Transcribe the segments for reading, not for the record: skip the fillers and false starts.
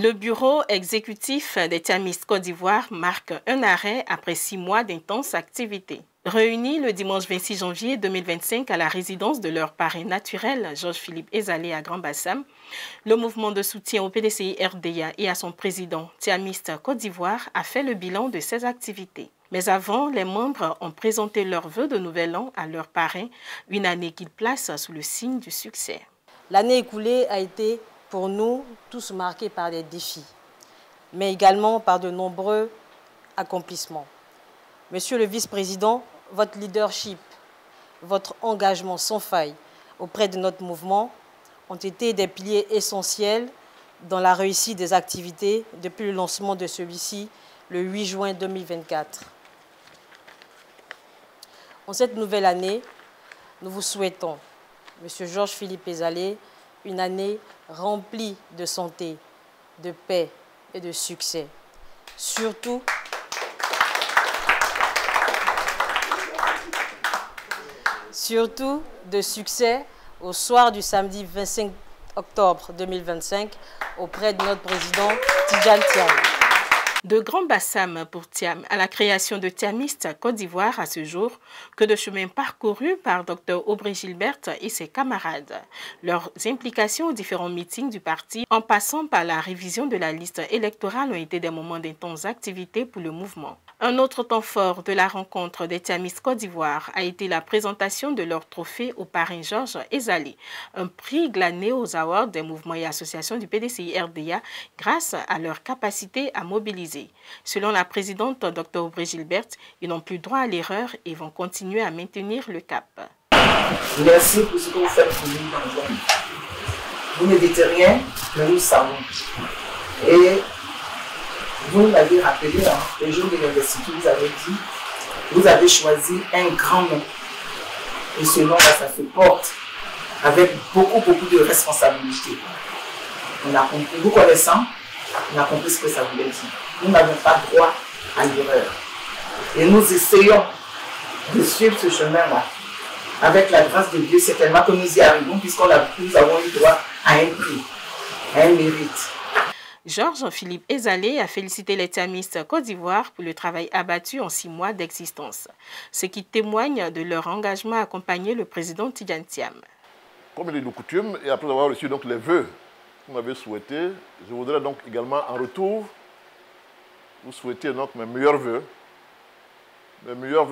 Le bureau exécutif des Tiamistes Côte d'Ivoire marque un arrêt après 6 mois d'intenses activités. Réunis le dimanche 26 janvier 2025 à la résidence de leur parrain naturel, Georges-Philippe Ezalé à Grand-Bassam, le mouvement de soutien au PDCI RDA et à son président Tiamiste Côte d'Ivoire a fait le bilan de ses activités. Mais avant, les membres ont présenté leurs vœux de nouvel an à leur parrain, une année qu'ils placent sous le signe du succès. L'année écoulée a été pour nous tous marquée par des défis, mais également par de nombreux accomplissements. Monsieur le vice-président, votre leadership, votre engagement sans faille auprès de notre mouvement ont été des piliers essentiels dans la réussite des activités depuis le lancement de celui-ci le 8 juin 2024. En cette nouvelle année, nous vous souhaitons, Monsieur Georges-Philippe Ezalé, une année remplie de santé, de paix et de succès. Surtout, de succès au soir du samedi 25 octobre 2025 auprès de notre président Tidjane Thiam. De Grand-Bassam pour Thiam à la création de Tiamistes Côte d'Ivoire à ce jour, que de chemin parcouru par Dr Aubry Gilbert et ses camarades. Leurs implications aux différents meetings du parti, en passant par la révision de la liste électorale, ont été des moments d'intenses activités pour le mouvement. Un autre temps fort de la rencontre des Tiamistes Côte d'Ivoire a été la présentation de leur trophée au parrain Georges Ezalé, un prix glané aux awards des mouvements et associations du PDCI RDA grâce à leur capacité à mobiliser. Selon la présidente Dr Aubry Gilbert, ils n'ont plus droit à l'erreur et vont continuer à maintenir le cap. Merci pour ce que vous faites pour nous dans le monde. Vous ne dites rien, mais nous savons. Et vous l'avez rappelé, le jour de l'investiture, vous avez dit, vous avez choisi un grand nom. Et ce nom-là, ça se porte avec beaucoup de responsabilités. On a compris, vous connaissant, on a compris ce que ça voulait dire. Nous n'avons pas droit à l'erreur. Et nous essayons de suivre ce chemin-là. Avec la grâce de Dieu, certainement que nous y arrivons, puisqu'nous avons eu droit à un prix, à un mérite. Georges-Philippe Ezalé a félicité les Tiamistes Côte d'Ivoire pour le travail abattu en 6 mois d'existence, ce qui témoigne de leur engagement à accompagner le président Tidjane Thiam. Comme il est de coutume, et après avoir reçu donc les vœux que vous m'avez souhaités, je voudrais donc également en retour vous souhaiter donc mes meilleurs vœux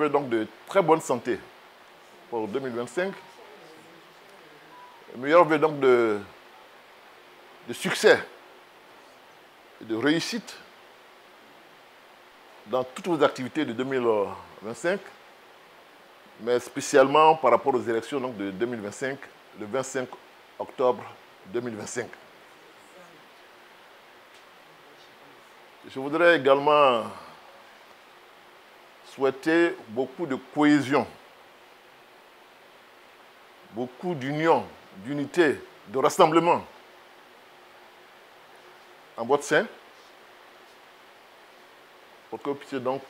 donc de très bonne santé pour 2025, mes meilleurs vœux donc de succès et de réussite dans toutes vos activités de 2025, mais spécialement par rapport aux élections donc, de 2025, le 25 octobre 2025. Je voudrais également souhaiter beaucoup de cohésion, beaucoup d'union, d'unité, de rassemblement en votre sein, pour que vous puissiez donc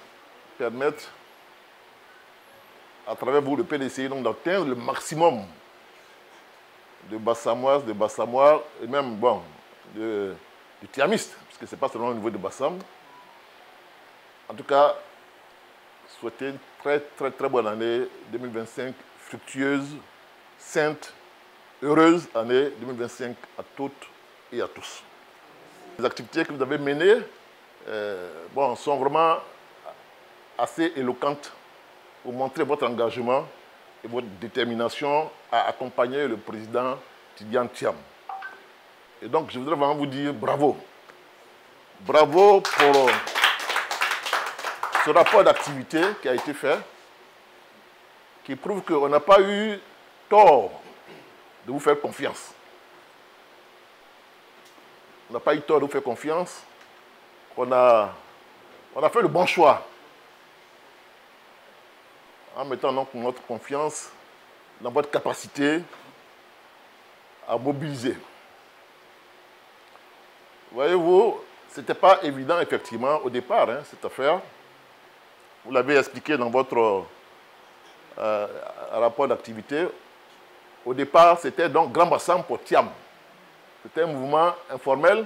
permettre, à travers vous, le PDCI, d'atteindre le maximum de Bassamoises, de Bassamois, et même, bon, de Tiamistes, parce que ce n'est pas seulement au niveau de Bassam. En tout cas, souhaiter une très bonne année 2025, fructueuse, sainte, heureuse année 2025 à toutes et à tous. Les activités que vous avez menées sont vraiment assez éloquentes pour montrer votre engagement et votre détermination à accompagner le président Tidjane Thiam. Et donc, je voudrais vraiment vous dire bravo. Bravo pour ce rapport d'activité qui a été fait, qui prouve qu'on n'a pas eu tort de vous faire confiance. On n'a pas eu tort de vous faire confiance. On a fait le bon choix en mettant donc notre confiance dans votre capacité à mobiliser. Voyez-vous, ce n'était pas évident effectivement au départ, cette affaire. Vous l'avez expliqué dans votre rapport d'activité. Au départ, c'était donc Grand Bassam pour Thiam. C'était un mouvement informel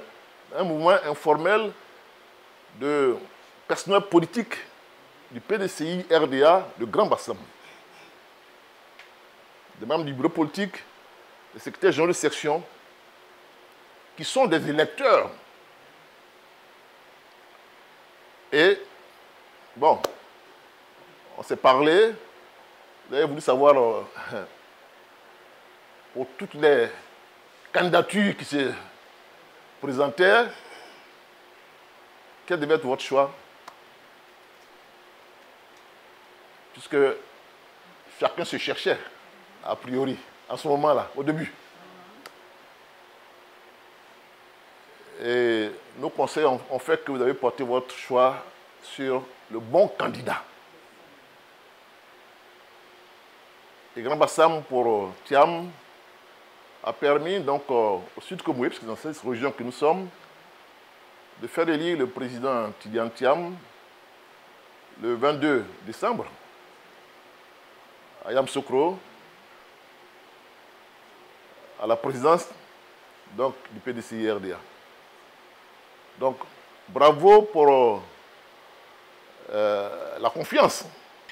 un mouvement informel de personnels politiques du PDCI RDA de Grand Bassam, des membres du bureau politique, des secrétaires généraux de section, qui sont des électeurs. Et, bon, on s'est parlé, vous avez voulu savoir, pour toutes les candidatures qui se présentaient, quel devait être votre choix? Puisque chacun se cherchait, a priori, à ce moment-là, au début. Et nos conseils ont fait que vous avez porté votre choix sur le bon candidat. Et Grand Bassam pour Thiam a permis donc au Sud Komoué, parce que dans cette région que nous sommes, de faire élire le président Tidjane Thiam le 22 décembre à Yamoussoukro, à la présidence donc, du PDCI RDA. Donc, bravo pour la confiance.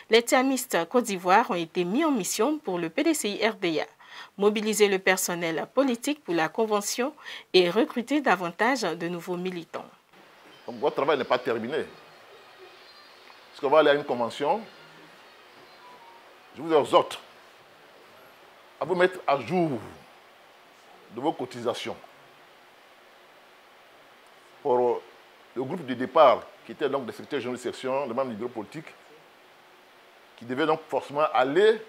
Les thiamistes Côte d'Ivoire ont été mis en mission pour le PDCI RDA, mobiliser le personnel politique pour la convention et recruter davantage de nouveaux militants. Donc, votre travail n'est pas terminé. Parce qu'on va aller à une convention. Je vous exhorte à vous mettre à jour de vos cotisations. Pour le groupe de départ, qui était donc des secrétaires généraux de section, des membres du bureau politique, qui devaient donc forcément aller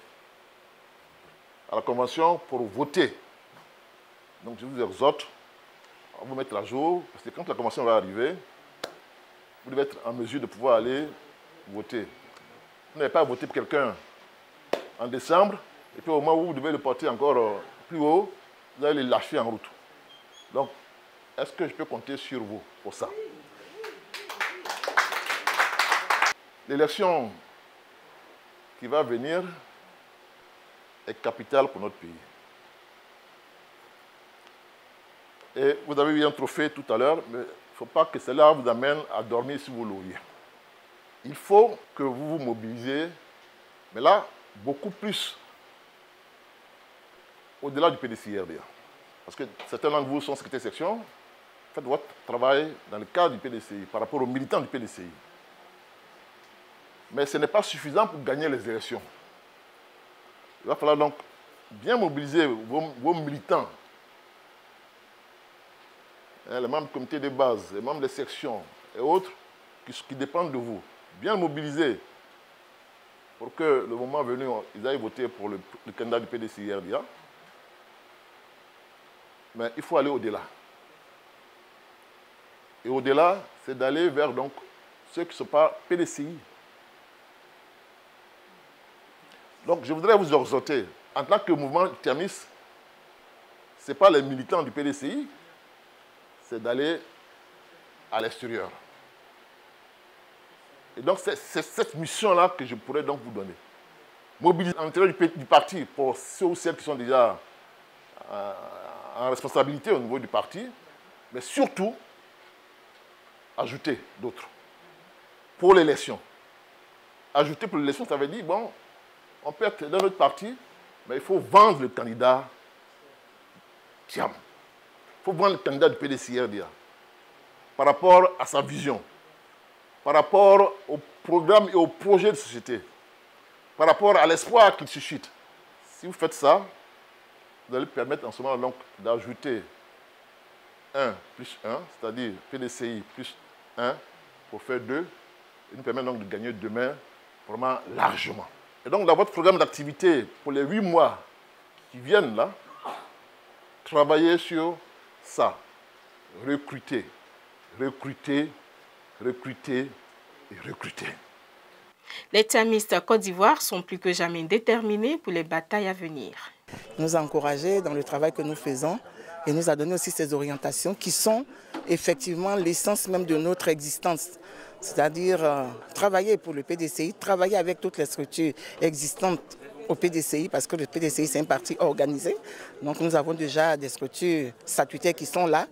à la convention pour voter. Donc je vous exhorte à vous mettre à jour, parce que quand la convention va arriver, vous devez être en mesure de pouvoir aller voter. Vous n'avez pas voté pour quelqu'un en décembre, et puis au moment où vous devez le porter encore plus haut, vous allez le lâcher en route. Donc, est-ce que je peux compter sur vous pour ça? L'élection qui va venir est capitale pour notre pays. Et vous avez eu un trophée tout à l'heure, mais il ne faut pas que cela vous amène à dormir sur vos lauriers. Il faut que vous vous mobilisez, mais là, beaucoup plus au-delà du PDCI RDA. Parce que certains d'entre vous sont secrétaires de section, faites votre travail dans le cadre du PDCI, par rapport aux militants du PDCI. Mais ce n'est pas suffisant pour gagner les élections. Il va falloir donc bien mobiliser vos militants, les membres du comité de base, les membres des sections et autres qui dépendent de vous. Bien mobiliser pour que le moment venu, ils aillent voter pour le candidat du PDCI RDA. Mais il faut aller au-delà. Et au-delà, c'est d'aller vers donc, ceux qui ne sont pas PDCI. Donc je voudrais vous exhorter, en tant que mouvement thiamiste, ce n'est pas les militants du PDCI, c'est d'aller à l'extérieur. Et donc c'est cette mission-là que je pourrais donc vous donner. Mobiliser à l'intérieur du parti pour ceux ou celles qui sont déjà en responsabilité au niveau du parti, mais surtout ajouter d'autres pour l'élection. Ajouter pour l'élection, ça veut dire, bon, on peut être dans notre parti, mais il faut vendre le candidat Thiam. Il faut vendre le candidat du PDCI RDA par rapport à sa vision, par rapport au programme et au projet de société, par rapport à l'espoir qu'il suscite. Si vous faites ça, vous allez permettre en ce moment donc d'ajouter 1 plus 1, c'est-à-dire PDCI plus 1 pour faire 2, et nous permettre donc de gagner demain vraiment largement. Et donc dans votre programme d'activité pour les 8 mois qui viennent là, travaillez sur ça. Recruter, recruter, recruter et recruter. Les thiamistes Côte d'Ivoire sont plus que jamais déterminés pour les batailles à venir. Nous a encouragés dans le travail que nous faisons et nous a donné aussi ces orientations qui sont effectivement l'essence même de notre existence. C'est-à-dire travailler pour le PDCI, travailler avec toutes les structures existantes au PDCI, parce que le PDCI c'est un parti organisé. Donc nous avons déjà des structures statutaires qui sont là.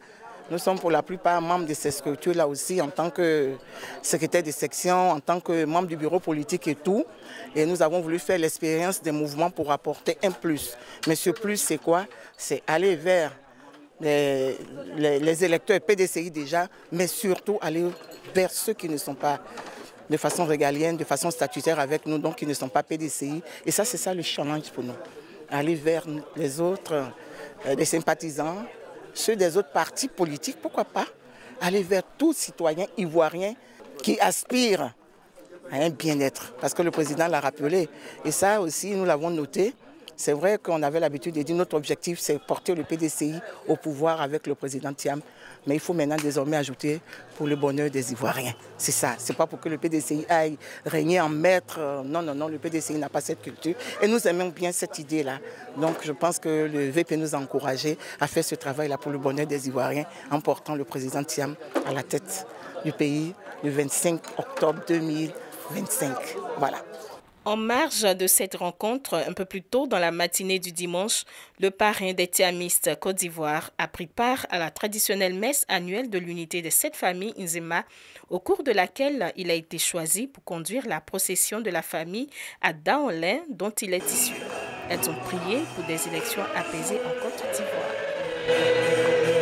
Nous sommes pour la plupart membres de ces structures-là aussi, en tant que secrétaire de section, en tant que membre du bureau politique et tout. Et nous avons voulu faire l'expérience des mouvements pour apporter un plus. Mais ce plus, c'est quoi? C'est aller vers les électeurs PDCI déjà, mais surtout aller vers ceux qui ne sont pas de façon régalienne, de façon statutaire avec nous, donc qui ne sont pas PDCI. Et ça, c'est ça le challenge pour nous. Aller vers les autres, les sympathisants, ceux des autres partis politiques, pourquoi pas, aller vers tout citoyen ivoirien qui aspire à un bien-être. Parce que le président l'a rappelé. Et ça aussi, nous l'avons noté. C'est vrai qu'on avait l'habitude de dire notre objectif, c'est porter le PDCI au pouvoir avec le président Thiam. Mais il faut maintenant désormais ajouter pour le bonheur des Ivoiriens. C'est ça. C'est pas pour que le PDCI aille régner en maître. Non, non, non, le PDCI n'a pas cette culture. Et nous aimons bien cette idée-là. Donc je pense que le VP nous a encouragés à faire ce travail-là pour le bonheur des Ivoiriens en portant le président Thiam à la tête du pays le 25 octobre 2025. Voilà. En marge de cette rencontre, un peu plus tôt dans la matinée du dimanche, le parrain des Thiamistes Côte d'Ivoire a pris part à la traditionnelle messe annuelle de l'unité des 7 familles Nzema, au cours de laquelle il a été choisi pour conduire la procession de la famille à Daolin, dont il est issu. Elles ont prié pour des élections apaisées en Côte d'Ivoire.